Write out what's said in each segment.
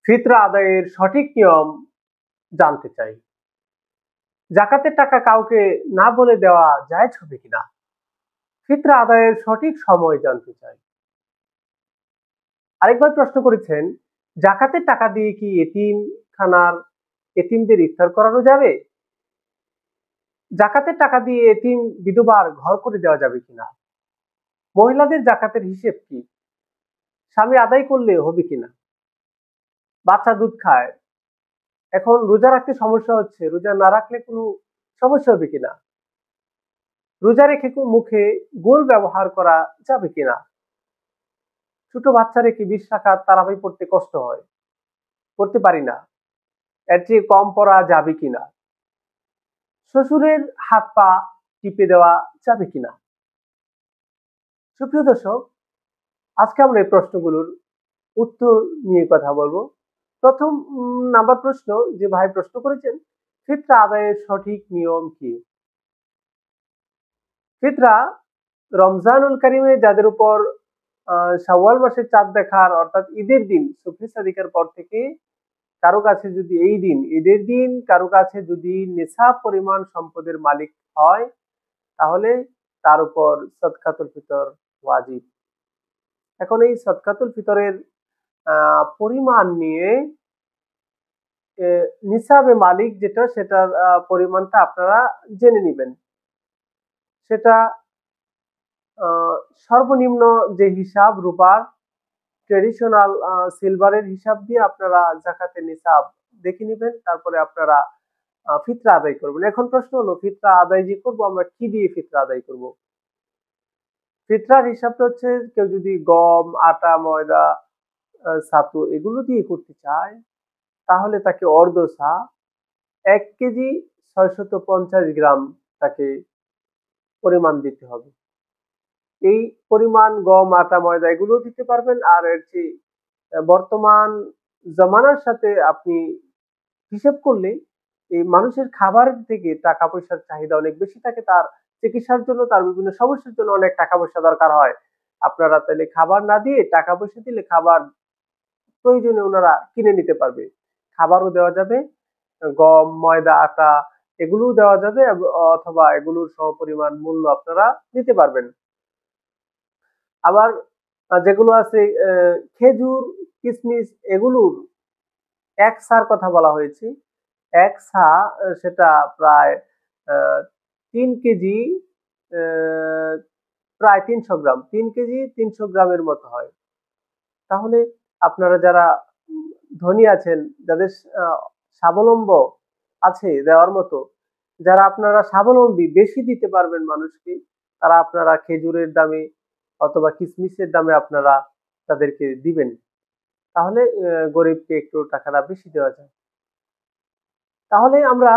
ফিতরা আদায়ের সঠিক নিয়ম জানতে চাই। জাকাতের টাকা কাউকে না বলে দেওয়া জায়েজ হবে কিনা? ফিতরা আদায়ের সঠিক সময় জানতে চাই। আরেকবার প্রশ্ন করেছেন, জাকাতের টাকা দিয়ে কি এতিমখানার এতিমদের ইফতার করানো যাবে? জাকাতের টাকা দিয়ে এতিম বিধবার ঘর করে দেওয়া যাবে কিনা? মহিলাদের জাকাতের হিসেব কি? স্বামী আদায় করলে হবে কিনা? বাচ্চা দুধ খায়, এখন রোজা রাখতে সমস্যা হচ্ছে, রোজা না রাখলে কোনো সমস্যা হবে কিনা? রোজা রেখে মুখে গোল ব্যবহার করা যাবে কিনা? ছোট বাচ্চা রেখে 20 রাকাত তারাবি পড়তে কষ্ট হয়, পড়তে পারি না, এর চেয়ে কম পড়া যাবে কিনা? শ্বশুরের হাত পা টিপে দেওয়া যাবে কিনা? সুপ্রিয় দর্শক, আজকে আমরা এই প্রশ্নগুলোর উত্তর নিয়ে কথা বলবো। প্রথম নাম্বার প্রশ্ন যে ভাই প্রশ্ন করেছেন, ফিতরা আদায়ের সঠিক নিয়ম কি? ফিতরা রমজানুল কারিমে যাদের উপর শাওয়াল মাসের চাঁদ দেখার অর্থাৎ ঈদের দিন সুফি সাদিকের পর থেকে কারো কাছে যদি এই দিন ঈদের দিন কারো কাছে যদি নিসাব পরিমাণ সম্পদের মালিক হয়, তাহলে তার উপর সদকাতুল ফিতর ওয়াজিব। এখন এই সদকাতুল ফিতরের পরিমাণ নিয়ে নিসাবে মালিক যেটা, সেটার পরিমাণটা আপনারা জেনে নেবেন। সেটা সর্বনিম্ন যে হিসাব রূপার ট্রেডিশনাল সিলভারের হিসাব দিয়ে আপনারা জাকাতের নিসাব দেখে নেবেন, তারপরে আপনারা ফিতরা আদায় করবেন। এখন প্রশ্ন হলো, ফিতরা আদায় যে করবো আমরা কি দিয়ে ফিতরা আদায় করব? ফিতরার হিসাবটা হচ্ছে, কেউ যদি গম, আটা, ময়দা, ছাতু এগুলো দিয়ে করতে চায়, তাহলে তাকে অর্ধসা 1 কেজি 650 গ্রাম তাকে পরিমাণ দিতে হবে। এই পরিমাণ গম, আটা, ময়দা এগুলো দিতে পারবেন। আর এর চেয়ে বর্তমান জমানার সাথে আপনি হিসেব করলে এই মানুষের খাবারের থেকে টাকা পয়সার চাহিদা অনেক বেশি থাকে, তার চিকিৎসার জন্য, তার বিভিন্ন সমস্যার জন্য অনেক টাকা পয়সা দরকার হয়। আপনারা তাহলে খাবার না দিয়ে টাকা পয়সা দিলে খাবার প্রয়োজনে ওনারা কিনে নিতে পারবে। খাবারও দেওয়া যাবে, গম, ময়দা, আটা এগুলোও দেওয়া যাবে, অথবা এগুলোর সমপরিমাণ মূল্য আপনারা দিতে পারবেন। আবার যেগুলো আছে খেজুর, কিশমিশ এগুলোর এক সার কথা বলা হয়েছে। এক সা সেটা প্রায় 3 কেজি, প্রায় 300 গ্রাম, 3 কেজি 300 গ্রামের মতো হয়। তাহলে আপনারা যারা ধনী আছেন, যাদের স্বাবলম্ব আছে দেওয়ার মতো, যারা আপনারা স্বাবলম্বী বেশি দিতে পারবেন মানুষকে, তারা আপনারা খেজুরের দামে অথবা কিশমিশের দামে আপনারা তাদেরকে দিবেন। তাহলে গরিবকে একটু টাকাটা বেশি দেওয়া যায়। তাহলে আমরা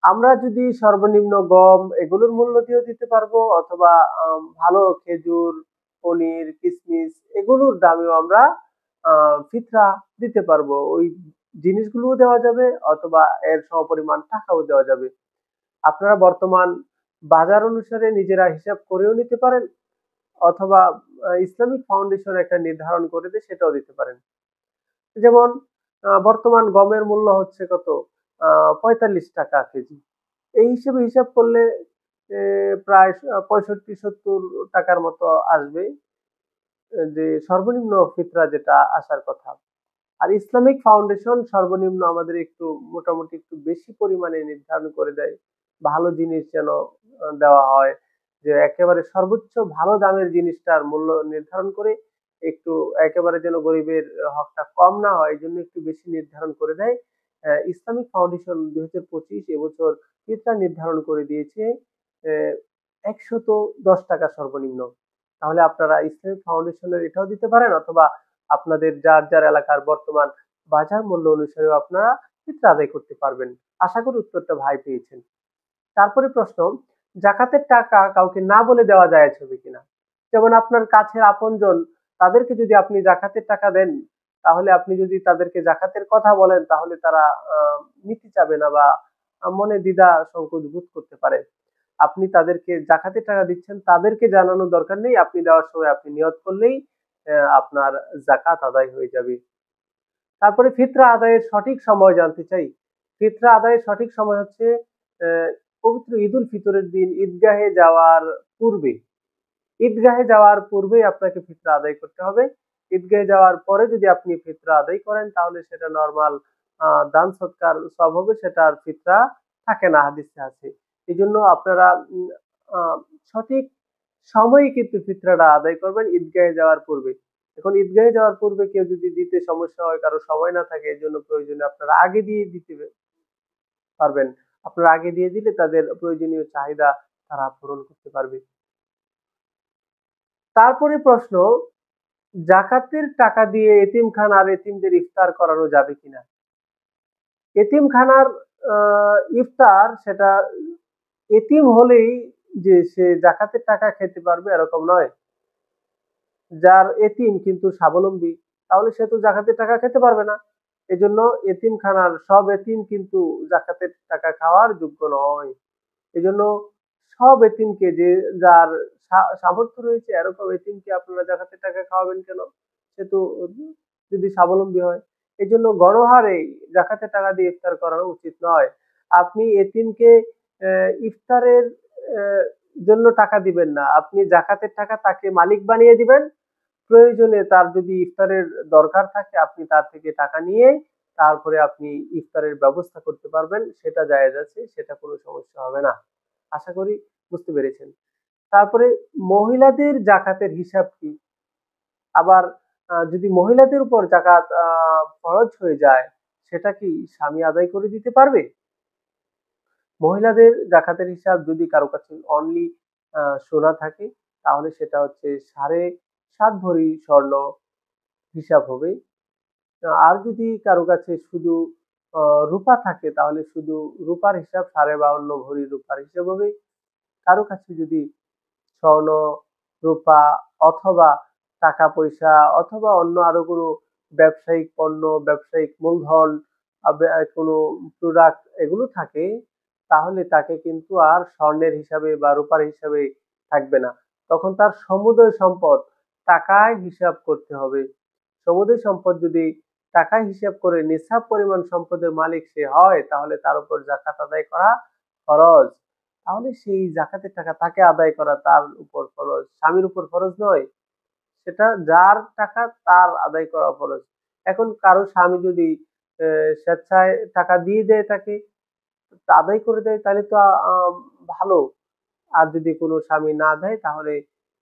আমরা যদি সর্বনিম্ন গম এগুলোর মূল্য দিয়েও দিতে পারবো, অথবা ভালো খেজুর, পনির, কিশমিশ এগুলোর দামেও আমরা ফিতরা দিতে পারবো। ওই জিনিসগুলোও দেওয়া যাবে, অথবা এর সমপরিমাণ টাকাও দেওয়া যাবে। আপনারা বর্তমান বাজার অনুসারে নিজেরা হিসাব করেও নিতে পারেন, অথবা ইসলামিক ফাউন্ডেশন একটা নির্ধারণ করে দেয়, সেটাও দিতে পারেন। যেমন বর্তমান গমের মূল্য হচ্ছে কত, 45 টাকা কেজি। এই হিসেবে হিসাব করলে প্রায় 65-70 টাকার মতো আসবে, যে সর্বনিম্ন ফিতরা যেটা আসার কথা। আর ইসলামিক ফাউন্ডেশন সর্বনিম্ন আমাদের একটু মোটামুটি একটু বেশি পরিমাণে নির্ধারণ করে দেয়, ভালো জিনিস যেন দেওয়া হয়, যে একেবারে সর্বোচ্চ ভালো দামের জিনিসটার মূল্য নির্ধারণ করে একটু একেবারে যেন গরিবের হকটা কম না হয়, এই জন্য একটু বেশি নির্ধারণ করে দেয়। ইসলামিক ফাউন্ডেশন 2025 এবছর ফিতরা নির্ধারণ করে দিয়েছে 110 টাকা সর্বনিম্ন। তাহলে আপনারা ইসলামিক ফাউন্ডেশনের এটাও দিতে পারেন, অথবা আপনাদের যার যার এলাকার বর্তমান বাজার মূল্য অনুসারেও আপনারা ফিতরা আদায় করতে পারবেন। আশা করি উত্তরটা ভাই পেয়েছেন। তারপরে প্রশ্ন, জাকাতের টাকা কাউকে না বলে দেওয়া জায়েজ হবে কিনা? যেমন আপনার কাছের আপনজন, তাদেরকে যদি আপনি জাকাতের টাকা দেন, তাহলে আপনি যদি তাদেরকে জাকাতের কথা বলেন, তাহলে তারা নিতে চাবে না, বা মনে দ্বিধা সংকোচ বোধ করতে পারে। আপনি তাদেরকে জাকাতের টাকা দিচ্ছেন, তাদেরকে জানানোর দরকার নেই, আপনি দেওয়ার সময় আপনি নিয়ত করলেই আপনার জাকাত আদায় হয়ে যাবে। তারপরে ফিতরা আদায়ের সঠিক সময় জানতে চাই। ফিতরা আদায়ের সঠিক সময় হচ্ছে পবিত্র ঈদুল ফিতরের দিন ঈদগাহে যাওয়ার পূর্বে। ঈদগাহে যাওয়ার পূর্বেই আপনাকে ফিতরা আদায় করতে হবে। ঈদগাহে যাওয়ার পরে যদি আপনি ফিতরা আদায় করেন তাহলে সেটা নরমাল দান সৎকার সব হবে, সেটা আর ফিতরা থাকে না, হাদিসে আছে। এই জন্য আপনারা আহ, সঠিক সময়ে কিন্তু ফিতরাটা আদায় করবেন ঈদগাহে যাওয়ার পূর্বে। এখন ঈদগাহে যাওয়ার পূর্বে কেউ যদি দিতে সমস্যা হয়, কারো সময় না থাকে, এই জন্য প্রয়োজনে আপনারা আগে দিয়ে দিতে পারবেন। আপনারা আগে দিয়ে দিলে তাদের প্রয়োজনীয় চাহিদা তারা পূরণ করতে পারবে। তারপরে প্রশ্ন, জাকাতের টাকা দিয়ে এতিমখানা আর এতিমদের ইফতার করানো যাবে কিনা? এতিমখানার ইফতার সেটা এতিম হলেই যে সে জাকাতের টাকা খেতে পারবে এরকম নয়। যার এতিম কিন্তু স্বাবলম্বী, তাহলে সে তো জাকাতের টাকা খেতে পারবে না। এজন্য এতিমখানার সব এতিম কিন্তু জাকাতের টাকা খাওয়ার যোগ্য নয়। এজন্য সব এতিমকে, যে যার সামর্থ্য রয়েছে এরকম এতিমকে আপনারা জাকাতের টাকা খাওয়াবেন কেন? সে তো যদি স্বাবলম্বী হয়। এই জন্য গণহারে জাকাতের টাকা দিয়ে ইফতার করানো উচিত নয়। আপনি এতিমকে ইফতারের আহ, জন্য টাকা দিবেন না, আপনি জাকাতের টাকা তাকে মালিক বানিয়ে দিবেন। প্রয়োজনে তার যদি ইফতারের দরকার থাকে আপনি তার থেকে টাকা নিয়ে তারপরে আপনি ইফতারের ব্যবস্থা করতে পারবেন, সেটা জায়েজ আছে, সেটা কোনো সমস্যা হবে না। আশা করি বুঝতে পেরেছেন। তারপরে মহিলাদের জাকাতের হিসাব কি? আবার যদি মহিলাদের উপর জাকাত ফরজ হয়ে যায়, সেটা কি স্বামী আদায় করে দিতে পারবে? মহিলাদের জাকাতের হিসাব যদি কারো কাছে অনলি সোনা থাকে তাহলে সেটা হচ্ছে 7.5 ভরি স্বর্ণ হিসাব হবে। আর যদি কারো কাছে শুধু রূপা থাকে তাহলে শুধু রূপার হিসাব 52.5 ভরি রূপার হিসাব হবে। কারো কাছে যদি স্বর্ণ, রূপা অথবা টাকা পয়সা অথবা অন্য আরো কোনো ব্যবসায়িক পণ্য, ব্যবসায়িক মূলধন, কোনো প্রোডাক্ট এগুলো থাকে, তাহলে তাকে কিন্তু আর স্বর্ণের হিসাবে বা রূপার হিসাবে থাকবে না। তখন তার সমুদয় সম্পদ টাকায় হিসাব করতে হবে। সমুদয় সম্পদ যদি টাকায় হিসাব করে নিসাব পরিমাণ সম্পদের মালিক সে হয় তাহলে তার উপর জাকাত আদায় করা ফরজ। তাহলে সেই জাকাতের টাকা তাকে আদায় করা তার উপর ফরজ, স্বামীর উপর ফরজ নয়। সেটা যার টাকা তার আদায় করা ফরজ। এখন কারো স্বামী যদি স্বেচ্ছায় টাকা দিয়ে দেয় তাকে, তা আদায় করে দেয়, তাহলে তো ভালো। আর যদি কোনো স্বামী না দেয় তাহলে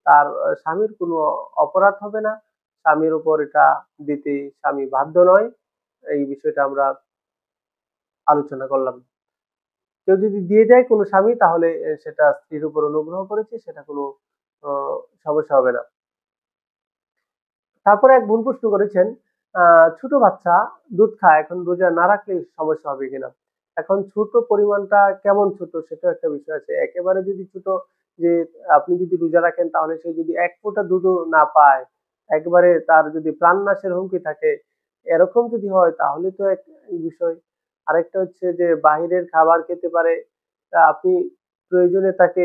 তার স্বামীর কোনো অপরাধ হবে না, স্বামীর উপর এটা দিতে স্বামী বাধ্য নয়। এই বিষয়টা আমরা আলোচনা করলাম। কেউ যদি দিয়ে দেয় কোনো স্বামী তাহলে সেটা স্ত্রীর উপর অনুগ্রহ করেছে, সেটা কোনো আহ, সমস্যা হবে না। তারপরে এক বোন প্রশ্ন করেছেন, ছোট বাচ্চা দুধ খায়, এখন রোজা না রাখলে সমস্যা হবে কিনা? এখন ছোট পরিমাণটা কেমন ছোট সেটা একটা বিষয় আছে। একেবারে যদি ছোট, যে আপনি যদি রোজা রাখেন তাহলে সে যদি এক ফোঁটা দুধও না পায়, একবারে তার যদি প্রাণনাশের হুমকি থাকে, এরকম যদি হয় তাহলে তো এক বিষয়। আরেকটা হচ্ছে যে বাহিরের খাবার খেতে পারে, তা আপনি প্রয়োজনে তাকে,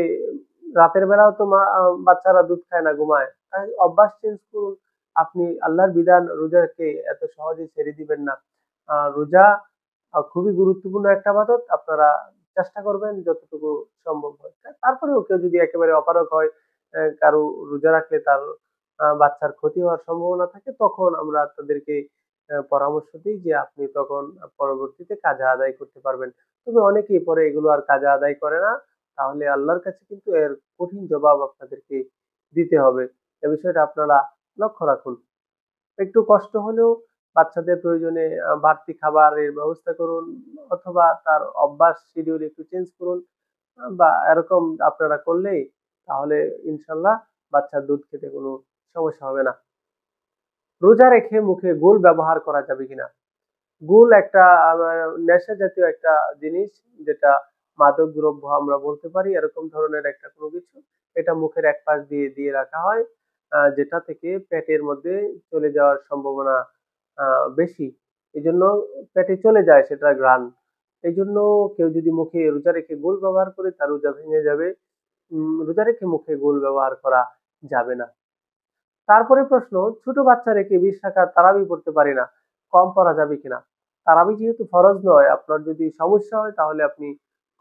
রাতের বেলাও তো বাচ্চারা দুধ খায় না, ঘুমায়, তাই অভ্যাস চেঞ্জ করুন। আপনি আল্লাহর বিধান রোজাকে এত সহজে ছেড়ে দিবেন না। রোজা খুবই গুরুত্বপূর্ণ একটা ইবাদত। আপনারা চেষ্টা করবেন যতটুকু সম্ভব হয়। তারপরেও কেউ যদি একেবারে অপারগ হয়, কারো রোজা রাখলে তার বাচ্চার ক্ষতি হওয়ার সম্ভাবনা থাকে, তখন আমরা তাদেরকে পরামর্শ দিই যে আপনি তখন পরবর্তীতে কাজা আদায় করতে পারবেন। তবে অনেকেই পরে এগুলো আর কাজা আদায় করে না, তাহলে আল্লাহর কাছে কিন্তু এর কঠিন জবাব আপনাদেরকে দিতে হবে। এ বিষয়টা আপনারা লক্ষ্য রাখুন। একটু কষ্ট হলেও বাচ্চাদের প্রয়োজনে বাড়তি খাবারের ব্যবস্থা করুন, অথবা তার অভ্যাস শিডিউল একটু চেঞ্জ করুন। বা এরকম আপনারা করলেই তাহলে ইনশাল্লাহ বাচ্চার দুধ খেতে কোনো সমস্যা হবে না। রোজা রেখে মুখে গোল ব্যবহার করা যাবে কিনা? গুল একটা নেশা জাতীয় একটা জিনিস, যেটা মাদক দ্রব্য আমরা বলতে পারি, এরকম ধরনের একটা কোনো কিছু। এটা মুখের এক পাশ দিয়ে দিয়ে রাখা হয়, যেটা থেকে পেটের মধ্যে চলে যাওয়ার সম্ভাবনা বেশি। এই জন্য পেটে চলে যায় সেটা ঘ্রাণ। এই জন্য কেউ যদি মুখে রোজা রেখে গোল ব্যবহার করে তার রোজা ভেঙে যাবে। রোজা রেখে মুখে গোল ব্যবহার করা যাবে না। তারপরে প্রশ্ন, ছোট বাচ্চা রেখে 20 রাকাত তারাবি পড়তে পারি না, কম পড়া যাবে কিনা। তারাবি যেহেতু ফরজ নয়, আপনার যদি সমস্যা হয় তাহলে আপনি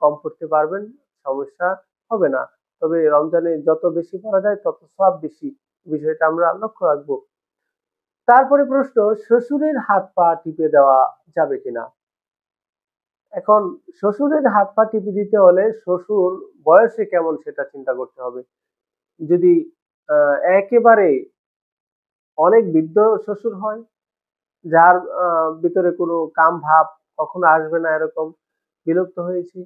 কম পড়তে পারবেন, সমস্যা হবে না। তবে রমজানে যত বেশি পড়া যায় তত সওয়াব বেশি, বিষয়টা আমরা লক্ষ্য রাখবো। তারপরে প্রশ্ন, শ্বশুরের হাত পা টিপে দেওয়া যাবে কিনা। এখন শ্বশুরের হাত পা টিপে দিতে হলে শ্বশুর বয়সে কেমন সেটা চিন্তা করতে হবে। যদি একেবারে অনেক বৃদ্ধ শ্বশুর হয়, যার ভিতরে কোনো কাম ভাব কখনো আসবে না, এরকম বিলুপ্ত হয়েছে,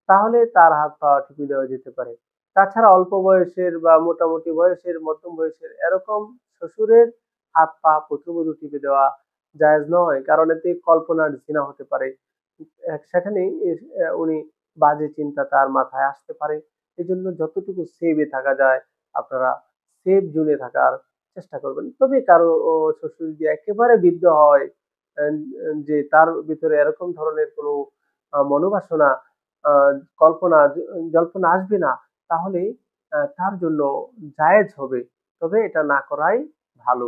তাহলে তার হাত পা টিপে দেওয়া যেতে পারে। তাছাড়া অল্প বয়সের বা মোটামুটি বয়সের, মধ্যম বয়সের এরকম শ্বশুরের হাত পা পুত্রবধূ টিপে দেওয়া জায়েজ নয়, কারণ এতে কল্পনার জিনা হতে পারে। সেখানে উনি বাজে চিন্তা তার মাথায় আসতে পারে। এজন্য যতটুকু সেভে থাকা যায় আপনারা সেফ জোনে থাকার চেষ্টা করবেন। তবে কারো শ্বশুর যদি একেবারে বৃদ্ধ হয়, আহ, যে তার ভিতরে এরকম ধরনের কোনো মনোবাসনা, আহ, কল্পনা জল্পনা আসবে না, তাহলে তার জন্য জায়েজ হবে, তবে এটা না করাই ভালো।